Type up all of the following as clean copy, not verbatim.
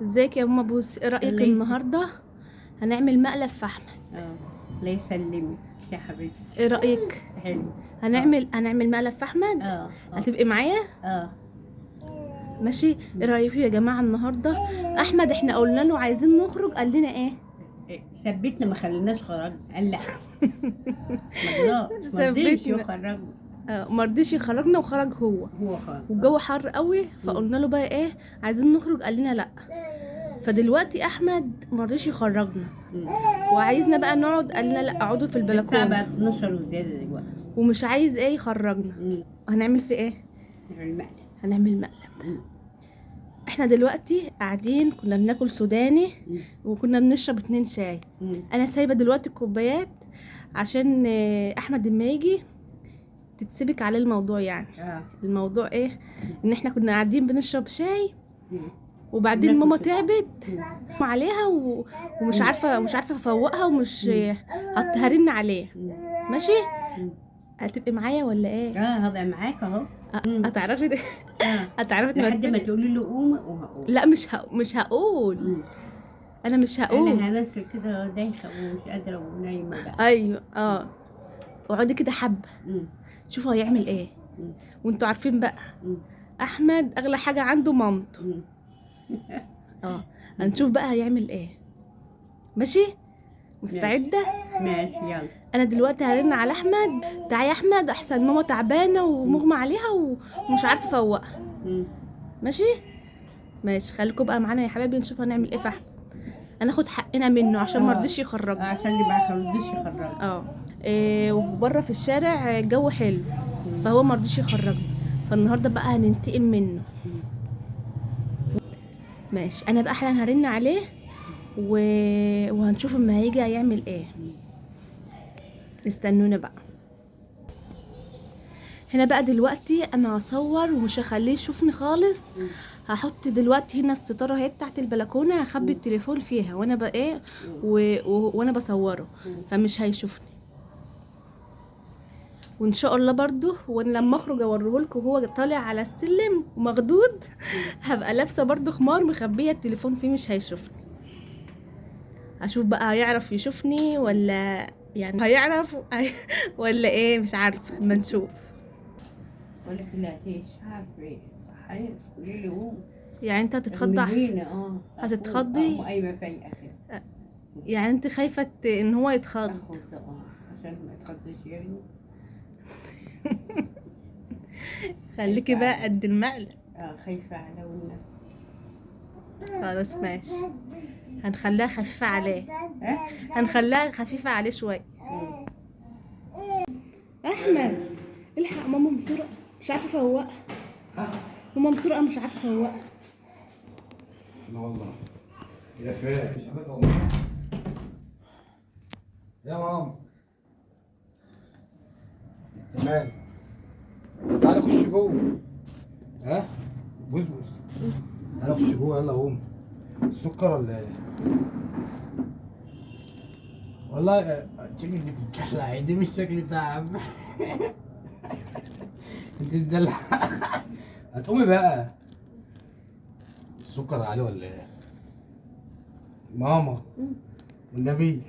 ازيك يا ماما بوسي؟ ايه رايك النهارده هنعمل مقلب في احمد؟ الله يسلمك يا حبيبتي. ايه رايك؟ حلو. هنعمل مقلب في احمد. هتبقي معايا؟ ماشي. ايه رايكم يا جماعه النهارده؟ احمد احنا قلنا له عايزين نخرج، قال لنا ايه؟ ثبتنا ما خليناش خرج، قال لا. ما رضيش يخرجنا. ما رضيش يخرجنا وخرج هو خرج والجو حر قوي، فقلنا له بقى ايه عايزين نخرج، قال لنا لا. فدلوقتي احمد ما رضيش يخرجنا وعايزنا بقى نقعد، قال لنا لا اقعدوا في البلكونه. الساعه بقت 12 وزياده دلوقتي ومش عايز ايه يخرجنا. هنعمل في ايه؟ هنعمل مقلب. احنا دلوقتي قاعدين كنا بناكل سوداني وكنا بنشرب 2 شاي. انا سايبه دلوقتي الكوبايات عشان احمد لما يجي تتسبك عليه الموضوع يعني. الموضوع ايه؟ ان احنا كنا قاعدين بنشرب شاي وبعدين ماما تعبت عليها ومش عارفه افوقها ومش هرن عليه. ماشي. هتبقي معايا ولا ايه؟ هبقى معاك اهو. هتعرفي هتعرفي تمثلي لحد ما تقولي له قوم وهقول. لا مش هقول. انا مش هقول. انا همثل كده دايخه ومش قادره ونايمه بقى. ايوه اقعدي كده حبه شوفوا هيعمل ايه. وانتوا عارفين بقى احمد اغلى حاجه عنده مامته. هنشوف بقى هيعمل ايه. ماشي. مستعده؟ ماشي يلا. انا دلوقتي هرن على احمد. تعالى يا احمد، احسن ماما تعبانه ومغمى عليها ومش عارفه افوقها. ماشي خليكم بقى معانا يا حبايبي، نشوف هنعمل ايه في احمد. هناخد حقنا منه عشان ما رضيش يخرجنا. عشان ما رضيش يخرجنا. وبره في الشارع الجو حلو فهو ما رضيش يخرجنا، فالنهارده بقى هننتقم منه. ماشي. انا بقى حالا هرن عليه وهنشوف اما هيجي هيعمل ايه. استنونا بقى. هنا بقى دلوقتي انا هصور ومش هخليه يشوفني خالص. هحط دلوقتي هنا الستاره اهي بتاعت البلكونه، هخبي التليفون فيها وانا بقى ايه وانا بصوره فمش هيشوفني. وان شاء الله برضو وانا لما اخرج اوريهولكم وهو طالع على السلم ومخدود هبقى لابسه برضو خمار مخبيه التليفون فيه، مش هيشوفني. اشوف بقى هيعرف يشوفني ولا يعني هيعرف ولا ايه، مش عارفه اما نشوف. ولكن لا ليش عارفه صحيح قولي لي قوم. يعني انت هتتخضي؟ هتتخضي؟ ايوه فايقه كده. يعني انت خايفه ان هو يتخض؟ عشان ما يتخضش يعني. خليكي بقى قد المقلب. خايفه على والنبي. خلاص ماشي، هنخليها خفيفه عليه. هنخليها خفيفه عليه شويه. احمد الحق ماما مسرقه مش عارفه افوقها. ماما مسرقه مش عارفه افوقها. لا والله يا فاك مش عارفه والله. يا ماما تمام، تعالى خش جوه. بوس تعالى خش جوه يلا قوم. السكر ولا ايه؟ والله شكلك بتتدلعي، دي مش شكل تعب. انت بتتدلع. هتقومي بقى. السكر عليه ولا ايه؟ ماما والنبي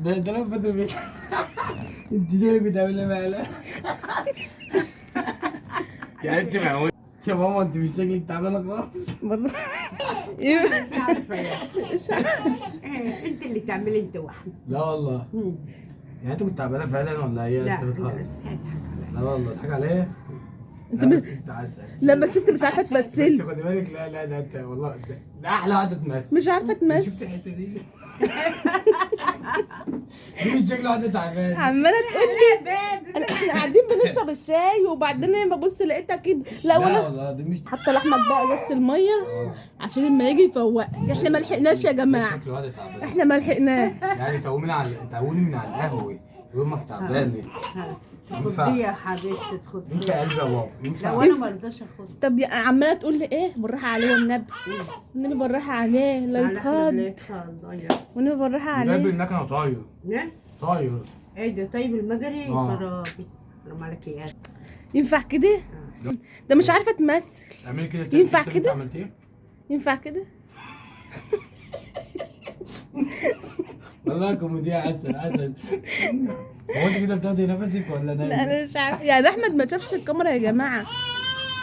ده انا بدري بيه. انت شكلك بتعملي مقلب. يعني انت معقول يا ماما؟ انت مش شكلك تعبانه خالص والله. انت اللي تعملي انت واحده. لا والله. يعني انت كنت تعبانه فعلا ولا هي انت بتهزر؟ لا والله اضحك عليا. انت بس انت عسل. لا بس انت مش عارفه تمثلي. بس خدي بالك. لا ده انت والله ده احلى واحده تمثل. مش عارفه تمثل. شفت الحته دي؟ دي مش شكل واحده تعبانه. عماله تقول لي احنا قاعدين بنشرب الشاي وبعدين ببص لقيتها كده. لا والله دي مش حتى لاحمد بقى ازازه الميه عشان لما يجي يفوقني. احنا ما لحقناش يا جماعه. شكل واحده تعبانه. احنا ما لحقناش. يعني تقومي من على القهوه يومك تعبان. خدي يا حبيبتي تخدي. انت قلبي يا بابا ينفع؟ لو انا ما رضاش اخد. طب عماله تقول لي ايه بالراحه عليه والنبي. والنبي بالراحه عليه لا يتخض. والنبي بالراحه عليه. جايب المكنه طاير. طاير. ايه ده طيب المجري خرابي. حرام عليك يا ينفع كده؟ ده مش عارفه تمثل. اعملي كده. ينفع كده؟ عملت ايه؟ ينفع كده؟ والله كوميديا عسل عسل. هو انت كده بتاخدي نفسك ولا لا نايمة؟ انا مش عارفه يعني. احمد ما شافش الكاميرا يا جماعه،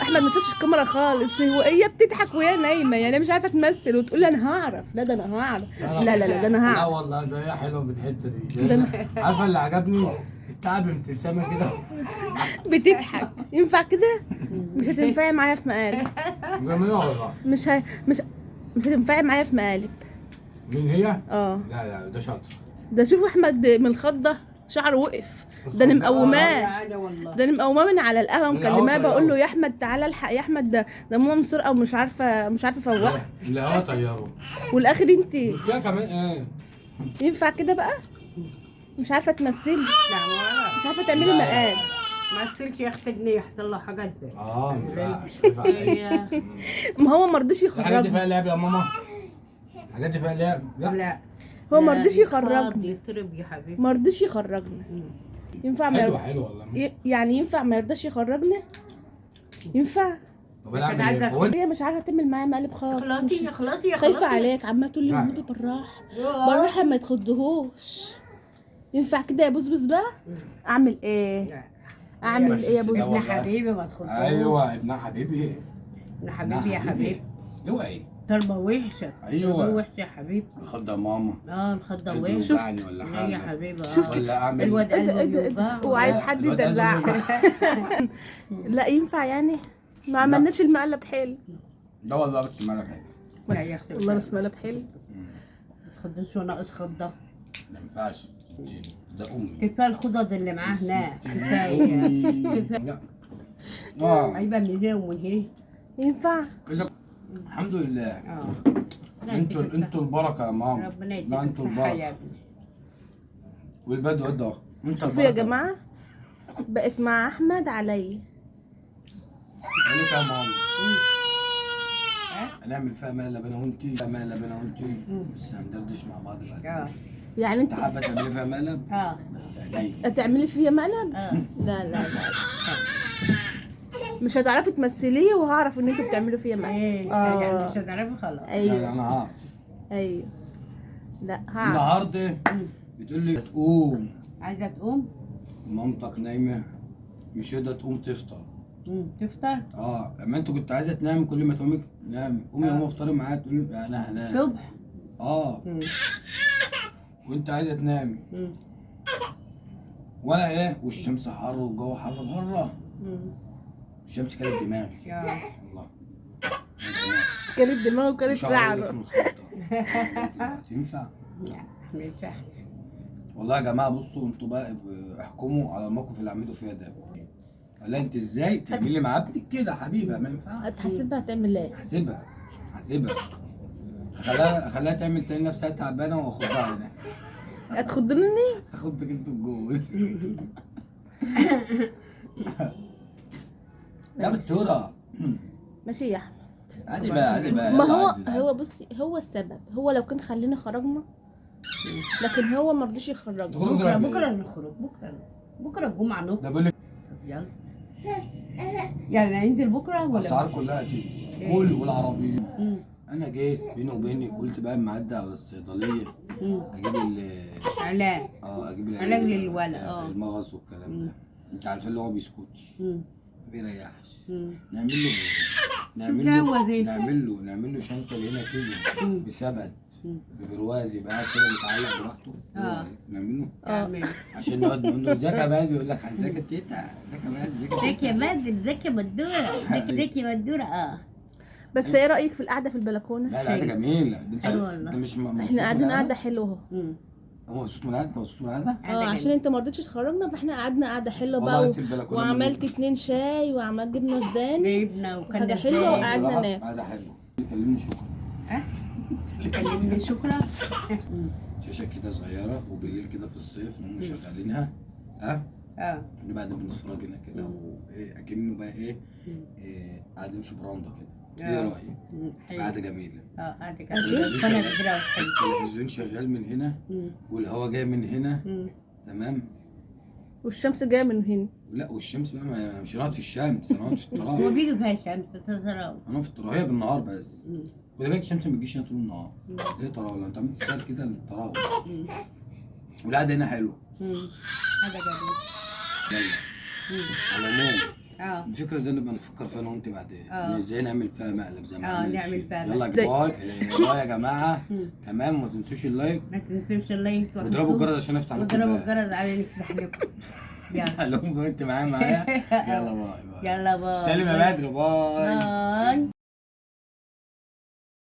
احمد ما شافش الكاميرا خالص. هي بتضحك وهي نايمه يعني، مش عارفه تمثل وتقول لي انا هعرف. لا ده انا هعرف. لا ده انا لا هعرف. والله ده هي حلوه بالحته دي. ده عارفه اللي عجبني التعب ابتسامه كده. بتضحك. ينفع كده؟ مش هتنفعي معايا في مقالب. جميله والله. مش هتنفعي معايا في مقالب. مين هي؟ اه لا ده شاطر. ده شوفوا احمد من الخضه شعره وقف. ده انا مقوماه. عادة والله. ده انا مقوماه من على القهوه من مكلماه القهوة بقول له طياره. يا احمد تعالى الحق يا احمد، ده ماما مسرقه ومش عارفه افوقها. اللي هو طياره. والاخر انت كده كمان ايه؟ ينفع كده بقى؟ مش عارفه تمثلي، لا والله مش عارفه تعملي لا. مقال. ما تفلش يختجني يحصل له حاجات زي ما ينفعش خايف عليا. ما هو ما رضيش الحاجات دي يخرجني. فيها لعب يا ماما. الحاجات دي فيها لعب. لا هو ما رضيش يخرجني. يضرب يا حبيبي. ما رضيش يخرجني. ينفع ما حلو حلو والله. يعني ينفع ما يرضاش يخرجني؟ ينفع؟ طب انا اعمل ايه؟ هو هي مش عارفه تعمل معايا مقلب خالص. اخلاطي اخلاطي خايفه عليك، عماله تقول لي لا. والنبي بالراحه ما تخضهوش. ينفع كده يا بوزبوز بقى؟ اعمل ايه؟ اعمل ايه يا لا بوزبوز؟ والله. ابن حبيبي ما تخضوش. ايوه ابن حبيبي. ابن حبيبي يا حبيبي. اوعي. ضربة وحشة. أيوة. ضربة وحشة يا حبيبي. الخضه ماما. الخضة قلبي وحشة. يوجعني ولا لا حاجه. يا حبيبي ولا اعمل الواد ايه ده قلبه ايه ده ايه ده؟ بيوجعه. وعايز حد الواد قلبه يدلعه. يوجعني. لا ينفع يعني؟ ما عملناش المقلب حلو. ده والله بس مالك حاجه. لا يا اختي والله بس مقلب حلو. ما تخضوش وناقص خضة. ما ينفعش. ده امي. كفاية الخضض اللي معاه هناك. الست كفاية. أمي. لا. ايوه من هنا ومن هنا. ينفع؟ الحمد لله. لا، انتوا البركه يا ماما. ربنا يديك لا انتوا الصحة يا البركه. ابني. والبدو ده. شوفوا يا جماعه، بقت مع احمد عليا. عليك يا ماما. هنعمل فيها مقلب انا وانتي. بس هندردش مع بعض بعد. يعني انت انت حابه تعملي فيها مقلب؟ بس عينيا. هتعملي فيا مقلب؟ لا مش هتعرفي تمثليه وهعرف ان انتوا بتعملوا فيا مقلب. يعني مش هتعرفي خلاص. لا ايوه انا هعرف. ايوه. لا هعرف. النهارده بتقول لي تقوم عايزة تقوم؟ مامتك نايمه مش قادره تقوم تفطر. تفطر؟ اما انت كنت عايزه تنام كل ما تقومي نامي قومي يا ماما افطري معايا تقول لي انا هنام. صبح؟ وانت عايزه تنامي وانا ايه والشمس حر والجو حر بره. الشمس كانت دماغي والله. كانت دماغه وكانت شعره. تنفع؟ لا ما ينفعش. والله يا جماعه بصوا انتوا بقى احكموا على الموقف اللي عملته فيها ده. لا انت ازاي تعملي مع ابنك كده حبيبه؟ ما ينفعش. هتحسبها هتعمل ايه؟ هسيبها اخليها تعمل تاني نفسها تعبانه واخدها هنا. هتخضني؟ اخدك انت الجوز. يا بتورة. ماشي يا احمد. عادي بقى ما يلا هو عادي. هو بصي هو السبب. هو لو كان خلينا خرجنا، لكن هو ما رضيش يخرجنا. تخرجوا بكرة فين؟ بكرة نخرج. بكرة الجمعة نخرج. ده بقول لك يلا. يعني ننزل بكرة ولا؟ الاسعار كلها تيجي كل والعربيه. انا جيت بيني وبينك قلت بقى معدي على الصيدليه اجيب علاج. اجيب علاج للولد. المغص والكلام ده. انت عارفه اللي هو بيسكتش ما بيريحش. نعمل له شنطه هنا كده بسبت ببرواز يبقى قاعد كده متعلق براحته. نعمل له عشان نقعد نقول له ازيك يا بادي يقول لك ازيك يا تيتا ازيك يا بادي ازيك يا مادة ازيك يا مدورة ازيك يا مدورة. بس ايه رايك في القعده في البلكونه؟ لا ده جميل. ده انت مش احنا قاعدين قعده حلوه اهو. هو مبسوط من انت مبسوط من هذا؟ عشان انت ما رضيتش تخرجنا فاحنا قعدنا قعده حلوه بقى وعملت 2 شاي وعملت جبنه سوداني جبنة حاجه حلوه وقعدنا ننام. قعده حلوه. كلمني شكرا. كلمني شكرا. شاشه كده صغيره وبالليل كده في الصيف نقوم مشغلينها بعد بنتفرج هنا كده وايه اكنه بقى ايه قاعدين في براندا كده. ايه رايك؟ قعده جميله. قعده جميله. التلفزيون شغال من هنا والهواء جاي من هنا. تمام. والشمس جايه من هنا. لا والشمس بقى، ما أنا مش هنقعد في الشمس، انا هنقعد في هو التراب. بيجي فيها شمس تتراوح. انا في التراب، هي بالنهار بس. خلي بالك الشمس ما بتجيش هنا طول النهار. ايه تراب؟ لو انت عملت ستايل كده التراب. والقعده هنا حلوه. هذا جميل. يلا. على العموم الفكره دي نبقى نفكر فيها انا وانت بعدين، ان ازاي نعمل فيها مقلب زي ما عملت نعمل فيه. فيها يلا زي- باي يا جماعه. تمام، وما تنسوش اللايك ما تنسوش اللايك واضربوا الجرس عشان افتح لكم واضربوا الباب. الجرس على نفتح لكم. يلا لو انت معايا يلا باي باي. يلا باي. سلم يا بدر، باي. باي.